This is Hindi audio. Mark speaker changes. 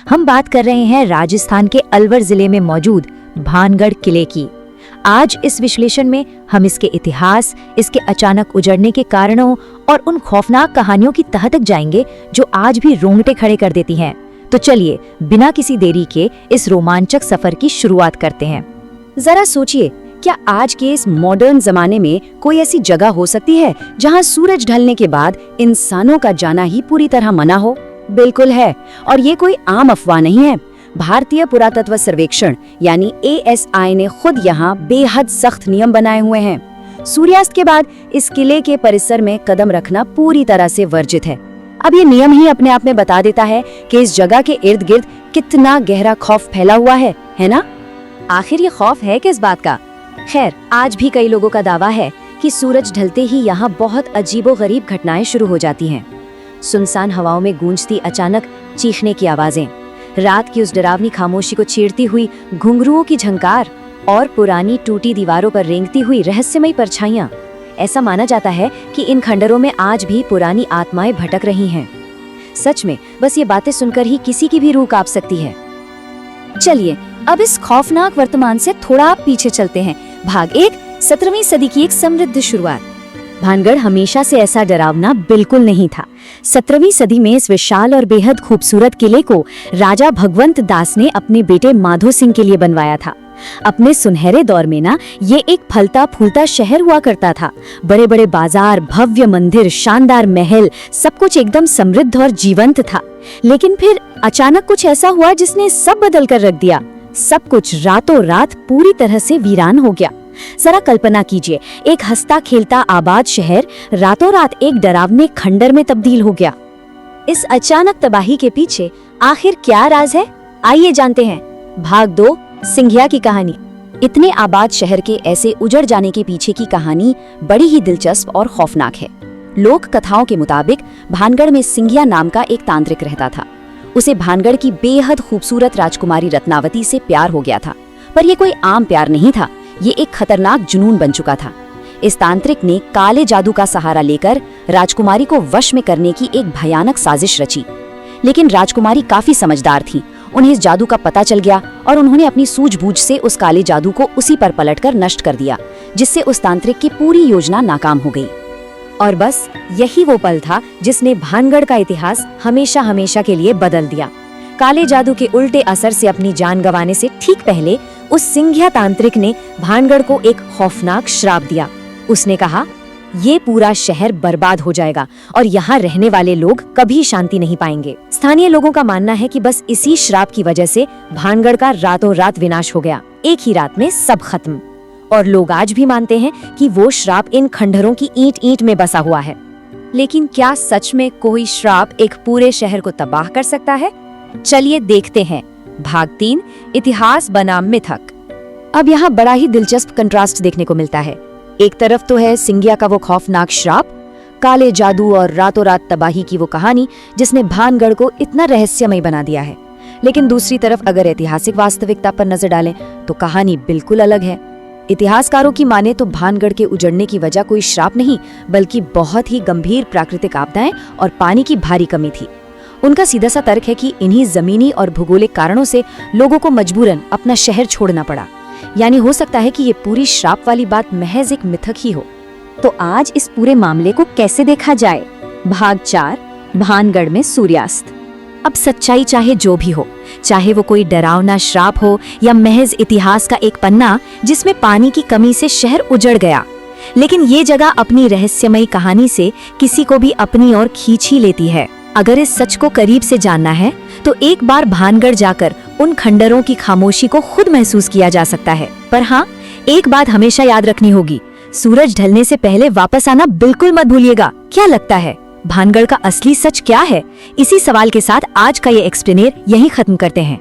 Speaker 1: हम बात कर रहे हैं राजस्थान के अलवर जिले में मौजूद भानगढ़ किले की। आज इस विश्लेषण में हम इसके इतिहास, इसके अचानक उजड़ने के कारणों और उन खौफनाक कहानियों की तह तक जाएंगे जो आज भी रोंगटे खड़े कर देती हैं। तो चलिए बिना किसी देरी के इस रोमांचक सफर की शुरुआत करते हैं।
Speaker 2: जरा सोचिए, क्या आज के इस मॉडर्न जमाने में कोई ऐसी जगह हो सकती है जहां सूरज ढलने के बाद इंसानों का जाना ही पूरी तरह मना हो? बिल्कुल है, और ये कोई आम अफवाह नहीं है। भारतीय पुरातत्व सर्वेक्षण यानी ASI ने खुद यहाँ बेहद सख्त नियम बनाए हुए हैं। सूर्यास्त के बाद इस किले के परिसर में कदम रखना पूरी तरह से वर्जित है। अब ये नियम ही अपने आप में बता देता है कि इस जगह के इर्द गिर्द कितना गहरा खौफ फैला हुआ है ना?
Speaker 1: आखिर ये खौफ है किस बात का? खैर, आज भी कई लोगों का दावा है कि सूरज ढलते ही यहाँ बहुत अजीबोगरीब घटनाएं शुरू हो जाती हैं। सुनसान हवाओं में गूंजती अचानक चीखने की आवाजें, रात की उस डरावनी खामोशी को चीरती हुई घुंघरुओं की झंकार और पुरानी टूटी दीवारों पर रेंगती हुई रहस्यमयी परछाइयां। ऐसा माना जाता है कि इन खंडरों में आज भी पुरानी आत्माएं भटक रही हैं। सच में बस ये बातें सुनकर ही किसी की भी रूह कांप सकती है। चलिए अब इस खौफनाक वर्तमान से थोड़ा पीछे चलते हैं। भाग 1, 17वीं सदी की एक समृद्ध शुरुआत। भानगढ़ हमेशा से ऐसा डरावना बिल्कुल नहीं था। 17वीं सदी में इस विशाल और बेहद खूबसूरत किले को राजा भगवंत दास ने अपने बेटे माधो सिंह के लिए बनवाया था। अपने सुनहरे दौर में ना ये एक फलता फूलता शहर हुआ करता था। बड़े बड़े बाजार, भव्य मंदिर, शानदार महल, सब कुछ एकदम समृद्ध और जीवंत था। लेकिन फिर अचानक कुछ ऐसा हुआ जिसने सब बदल कर रख दिया। सब कुछ रातों रात पूरी तरह से वीरान हो गया। जरा कल्पना कीजिए, एक हंसता खेलता आबाद शहर रातों रात एक डरावने खंडर में तब्दील हो गया। इस अचानक तबाही के पीछे आखिर क्या राज है, आइए जानते हैं। भाग 2, सिंघिया की कहानी। इतने आबाद शहर के ऐसे उजड़ जाने के पीछे की कहानी बड़ी ही दिलचस्प और खौफनाक है। लोक कथाओं के मुताबिक भानगढ़ में सिंघिया नाम का एक तांत्रिक रहता था। उसे भानगढ़ की बेहद खूबसूरत राजकुमारी रत्नावती से प्यार हो गया था। पर यह कोई आम प्यार नहीं था, ये एक खतरनाक जुनून बन चुका था। इस तांत्रिक ने काले जादू का सहारा लेकर राजकुमारी को वश में करने की एक भयानक साजिश रची। लेकिन राजकुमारी काफी समझदार थी। उन्हें इस जादू का पता चल गया और उन्होंने अपनी सूझबूझ से उस काले जादू को उसी पर पलटकर नष्ट कर दिया, जिससे उस तांत्रिक की पूरी योजना नाकाम हो गई। और बस यही वो पल था जिसने भानगढ़ का इतिहास हमेशा हमेशा के लिए बदल दिया। काले जादू के उल्टे असर से अपनी जान गंवाने से ठीक पहले उस सिंघिया तांत्रिक ने भानगढ़ को एक खौफनाक श्राप दिया। उसने कहा, ये पूरा शहर बर्बाद हो जाएगा और यहाँ रहने वाले लोग कभी शांति नहीं पाएंगे। स्थानीय लोगों का मानना है कि बस इसी श्राप की वजह से भानगढ़ का रातों रात विनाश हो गया। एक ही रात में सब खत्म। और लोग आज भी मानते हैं कि वो श्राप इन खंडरों की ईंट ईंट में बसा हुआ है। लेकिन क्या सच में कोई श्राप एक पूरे शहर को तबाह कर सकता है? चलिए देखते हैं। भाग 3, इतिहास बनाम मिथक। अब यहाँ बड़ा ही दिलचस्प कंट्रास्ट देखने को मिलता है। एक तरफ तो है सिंघिया का वो खौफनाक श्राप, काले जादू और रातों रात तबाही की वो कहानी जिसने भानगढ़ को इतना रहस्यमय बना दिया है। लेकिन दूसरी तरफ अगर ऐतिहासिक वास्तविकता पर नजर डालें तो कहानी बिल्कुल अलग है। इतिहासकारों की माने तो भानगढ़ के उजड़ने की वजह कोई श्राप नहीं, बल्कि बहुत ही गंभीर प्राकृतिक आपदाएं और पानी की भारी कमी थी। उनका सीधा सा तर्क है कि इन्हीं जमीनी और भूगोलिक कारणों से लोगों को मजबूरन अपना शहर छोड़ना पड़ा। यानी हो सकता है कि ये पूरी श्राप वाली बात महज एक मिथक ही हो। तो आज इस पूरे मामले को कैसे देखा जाए? भाग 4, भानगढ़ में सूर्यास्त। अब सच्चाई चाहे जो भी हो, चाहे वो कोई डरावना श्राप हो या महज इतिहास का एक पन्ना जिसमें पानी की कमी से शहर उजड़ गया, लेकिन ये जगह अपनी रहस्यमयी कहानी से किसी को भी अपनी ओर खींच ही लेती है। अगर इस सच को करीब से जानना है तो एक बार भानगढ़ जाकर उन खंडरों की खामोशी को खुद महसूस किया जा सकता है। पर हाँ, एक बात हमेशा याद रखनी होगी, सूरज ढलने से पहले वापस आना बिल्कुल मत भूलिएगा। क्या लगता है भानगढ़ का असली सच क्या है? इसी सवाल के साथ आज का ये एक्सप्लेनर यहीं खत्म करते हैं।